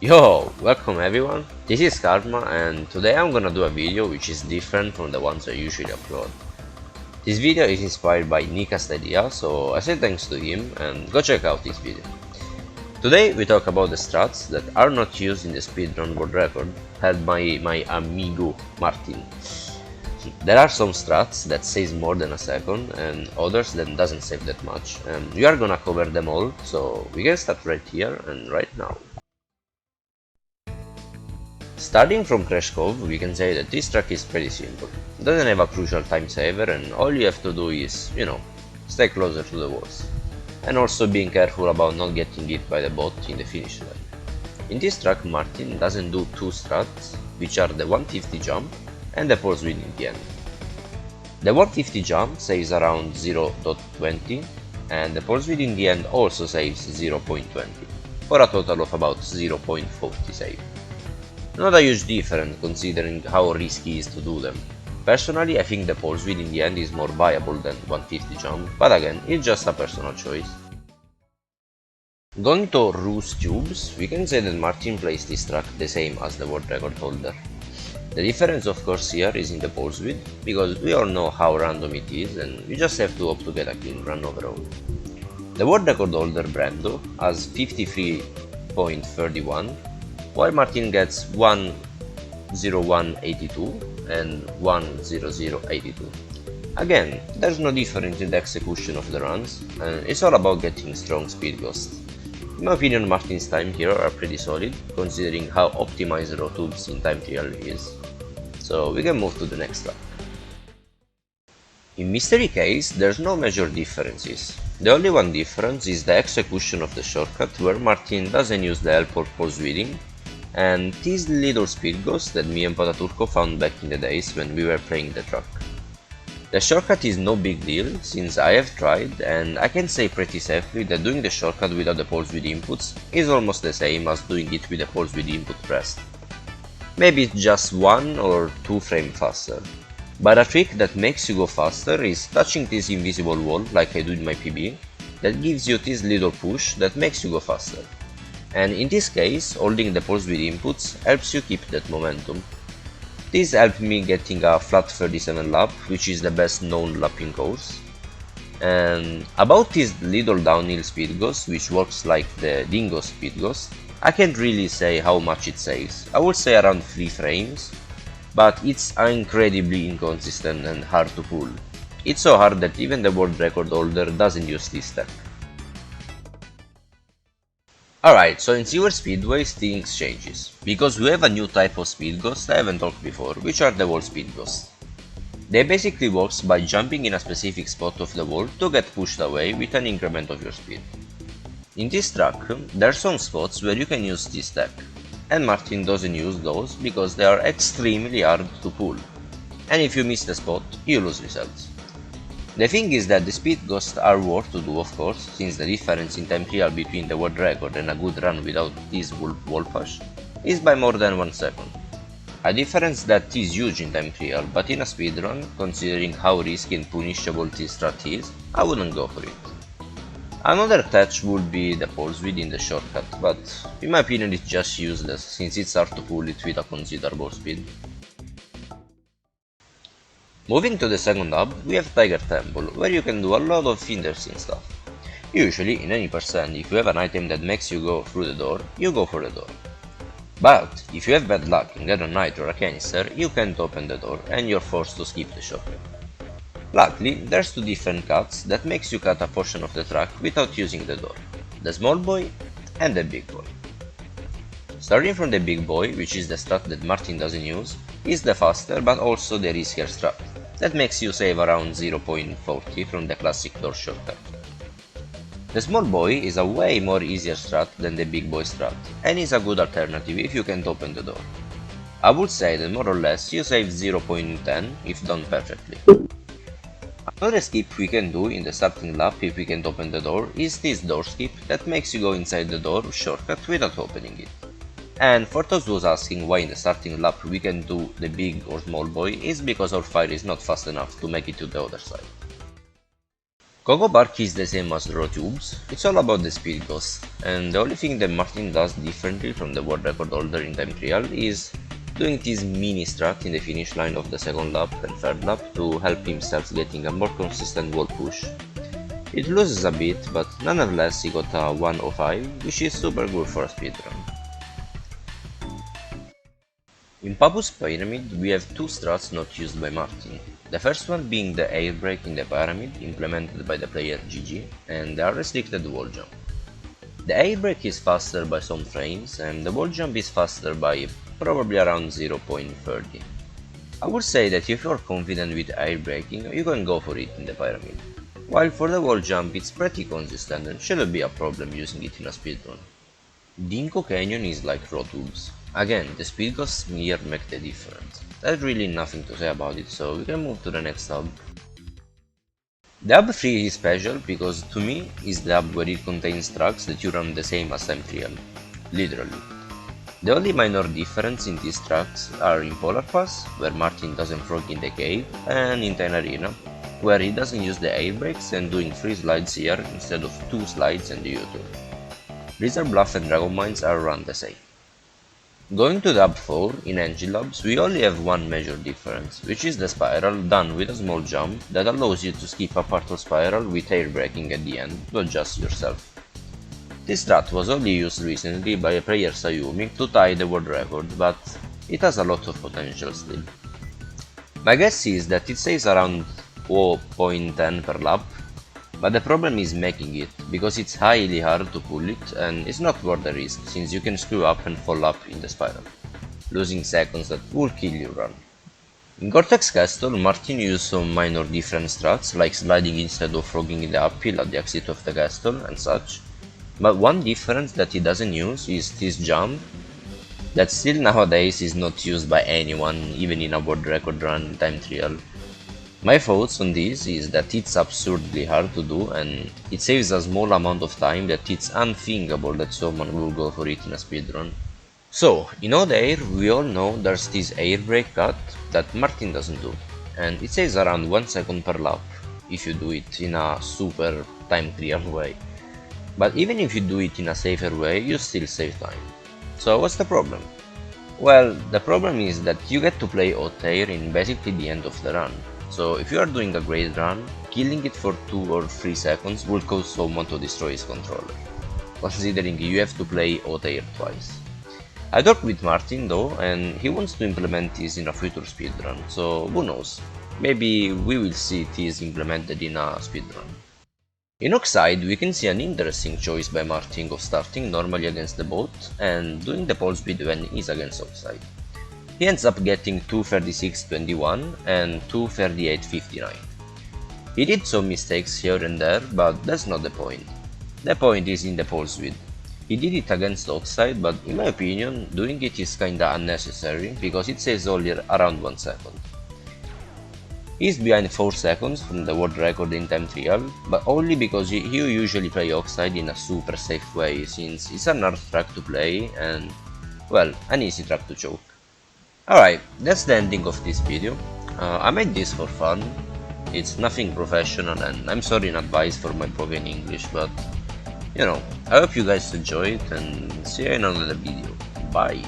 Yo, welcome everyone, this is Karma and today I'm gonna do a video which is different from the ones I usually upload. This video is inspired by Nika's idea, so I say thanks to him and go check out this video. Today we talk about the strats that are not used in the speedrun world record held by my amigo Martin. There are some strats that saves more than a second and others that doesn't save that much, and we are gonna cover them all, so we can start right here and right now. Starting from Crash Cove, we can say that this track is pretty simple. It doesn't have a crucial time saver and all you have to do is, stay closer to the walls. And also being careful about not getting hit by the bot in the finish line. In this track, Martin doesn't do two strats, which are the 150 jump and the pulse width in the end. The 150 jump saves around 0.20 and the pulse width in the end also saves 0.20, for a total of about 0.40 save. Not a huge difference considering how risky it is to do them. Personally, I think the pulse width in the end is more viable than 150 jump, but again, it's just a personal choice. Going to Ruse Tubes, we can say that Martin plays this track the same as the world record holder. The difference of course here is in the pulse width, because we all know how random it is and you just have to hope to get a clean run overall. The world record holder Brando has 53.31, while Martin gets 10182 and 10082. Again, there's no difference in the execution of the runs, and it's all about getting strong speed ghosts. In my opinion, Martin's time here are pretty solid, considering how optimized raw tubes in time trial is. So we can move to the next track. In Mystery Case, there's no major differences. The only one difference is the execution of the shortcut, where Martin doesn't use the help or pulse widthing, and this little speed ghost that me and Pataturco found back in the days when we were playing the track. The shortcut is no big deal, since I have tried, and I can say pretty safely that doing the shortcut without the pulse width inputs is almost the same as doing it with the pulse width input pressed. Maybe it's just 1 or 2 frames faster. But a trick that makes you go faster is touching this invisible wall like I do in my PB, that gives you this little push that makes you go faster. And in this case, holding the pulse width inputs helps you keep that momentum. This helped me getting a flat 37 lap, which is the best known lapping course. And about this little downhill speed ghost, which works like the Dingo speed ghost, I can't really say how much it saves. I would say around 3 frames, but it's incredibly inconsistent and hard to pull. It's so hard that even the world record holder doesn't use this tech. Alright, so in Sewer Speedways things changes, because we have a new type of speed ghost I haven't talked before, which are the wall speed ghosts. They basically works by jumping in a specific spot of the wall to get pushed away with an increment of your speed. In this track, there are some spots where you can use this tech, and Martin doesn't use those because they are extremely hard to pull, and if you miss the spot, you lose results. The thing is that the speed ghosts are worth to do, of course, since the difference in time trial between the world record and a good run without this wall push is by more than 1 second. A difference that is huge in time trial, but in a speedrun, considering how risky and punishable this strat is, I wouldn't go for it. Another touch would be the pulse width in the shortcut, but in my opinion it's just useless since it's hard to pull it with a considerable speed. Moving to the second hub, we have Tiger Temple, where you can do a lot of interesting stuff. Usually, in any percent, if you have an item that makes you go through the door, you go for the door. But, if you have bad luck and get a knight or a canister, you can't open the door and you're forced to skip the shortcut. Luckily, there's 2 different cuts that makes you cut a portion of the track without using the door, the small boy and the big boy. Starting from the big boy, which is the strat that Martin doesn't use, is the faster but also the riskier strat, that makes you save around 0.40 from the classic door shortcut. The small boy is a way more easier strat than the big boy strat, and is a good alternative if you can't open the door. I would say that more or less you save 0.10 if done perfectly. Another skip we can do in the starting lap if we can't open the door is this door skip that makes you go inside the door shortcut without opening it. And for those who's asking why in the starting lap we can do the big or small boy, is because our fire is not fast enough to make it to the other side. Gorex is the same as raw tubes, it's all about the speed ghost, and the only thing that Martin does differently from the world record holder in time trial is doing this mini strat in the finish line of the second lap and third lap to help himself getting a more consistent wall push. It loses a bit, but nonetheless he got a 105, which is super good for a speedrun. In Papu's pyramid, we have two strats not used by Martin. The first one being the air brake in the pyramid, implemented by the player GG, and the unrestricted wall jump. The air brake is faster by some frames, and the wall jump is faster by probably around 0.30. I would say that if you are confident with air braking, you can go for it in the pyramid. While for the wall jump it's pretty consistent and shouldn't be a problem using it in a speedrun. Dinko Canyon is like raw tubes. Again, the speed ghosts here make the difference. There's really nothing to say about it, so we can move to the next hub. The hub 3 is special because to me is the hub where it contains tracks that you run the same as time trial. Literally. The only minor difference in these tracks are in Polar Pass, where Martin doesn't frog in the cave, and in Time Arena, where he doesn't use the air brakes and doing 3 slides here instead of 2 slides and the U-turn. Blizzard Bluff and Dragon Mines are run the same. Going to the hub 4, in Eng Lobs, we only have one major difference, which is the spiral done with a small jump that allows you to skip a part of spiral with air braking at the end to adjust yourself. This strat was only used recently by a player Sayumi to tie the world record, but it has a lot of potential still. My guess is that it stays around 0.10 per lap, but the problem is making it, because it's highly hard to pull it and it's not worth the risk since you can screw up and fall up in the spiral, losing seconds that will kill your run. In Gorex Castle, Martin used some minor different strats like sliding instead of frogging in the uphill at the exit of the castle and such, but one difference that he doesn't use is this jump that still nowadays is not used by anyone, even in a world record run in time trial. My thoughts on this is that it's absurdly hard to do and it saves a small amount of time that it's unthinkable that someone will go for it in a speedrun. So, in odd air, we all know there's this air brake cut that Martin doesn't do, and it saves around 1 second per lap if you do it in a super time trial way. But even if you do it in a safer way, you still save time. So what's the problem? Well, the problem is that you get to play hot air in basically the end of the run. So if you are doing a great run, killing it for 2 or 3 seconds will cause someone to destroy his controller, considering you have to play hot air twice. I talked with Martin though, and he wants to implement this in a future speedrun, so who knows, maybe we will see this implemented in a speedrun. In Oxide, we can see an interesting choice by Martin of starting normally against the bot and doing the pole speed when he's against Oxide. He ends up getting 2:36.21 and 2:38.59. He did some mistakes here and there, but that's not the point. The point is in the pole speed. He did it against Oxide, but in my opinion, doing it is kinda unnecessary because it saves only around 1 second. He's behind 4 seconds from the world record in time trial, but only because you usually play Oxide in a super safe way since it's an hard track to play and, well, an easy track to choke. Alright, that's the ending of this video. I made this for fun. It's nothing professional and I'm sorry in advance for my broken English, but you know, I hope you guys enjoy it and see you in another video. Bye!